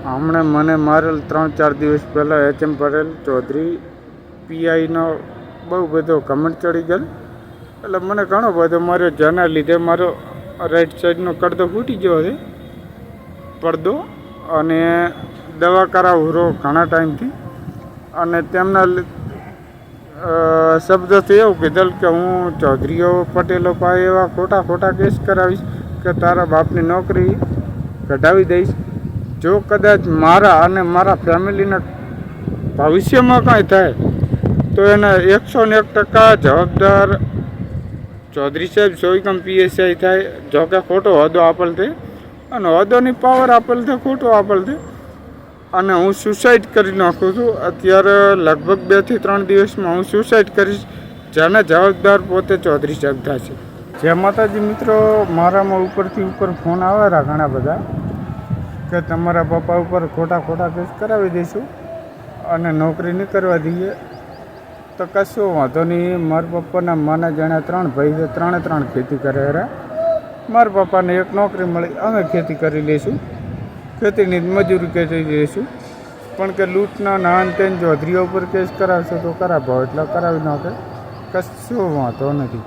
હમણાં મને મારેલ 3-4 દિવસ પહેલાં HM પટેલ ચૌધરી પીઆઈનો બહુ બધો કમેન્ટ ચડી ગયેલ. એટલે મને ઘણો બધો માર્યો, જેના લીધે મારો રાઈટ સાઈડનો પડદો ફૂટી ગયો છે પડદો. અને દવા કરાવું ઘણા ટાઈમથી. અને તેમના શબ્દથી એવું કીધેલ કે હું ચૌધરીઓ પટેલો પાસે એવા ખોટા કેસ કરાવીશ કે તારા બાપની નોકરી કઢાવી દઈશ. જો કદાચ મારા અને મારા ફેમિલીના ભવિષ્યમાં કાંઈ થાય તો એને 101% જવાબદાર ચૌધરી સાહેબ સોયગામ PSI થાય. જો કે ખોટો હોદ્દો આપેલ છે અને હોદ્દોની પાવર આપેલ છે, ખોટો આપેલ છે. અને હું સુસાઇડ કરી નાખું છું. અત્યારે લગભગ 2 થી 3 દિવસમાં હું સુસાઇડ કરીશ, જેને જવાબદાર પોતે ચૌધરી સાહેબ થશે. જય માતાજી મિત્રો, મારામાં ઉપરથી ઉપર ફોન આવેલા ઘણા બધા કે તમારા પપ્પા ઉપર ખોટા કેસ કરાવી દઈશું અને નોકરી નહીં કરવા દઈએ. તો કશું વાંધો નહીં. મારા પપ્પાના માના જાણે 3 ભાઈ છે, 3 ખેતી કરે રહ્યા. મારા પપ્પાને એક નોકરી મળી, અમે ખેતી કરી લઈશું, ખેતીની મજૂરી કરી લઈશું. પણ કે લૂંટના નાન તેન ચૌધરીઓ ઉપર કેસ કરાવશે તો કરાવો, એટલે કરાવી નાખે, કશું વાંધો નથી.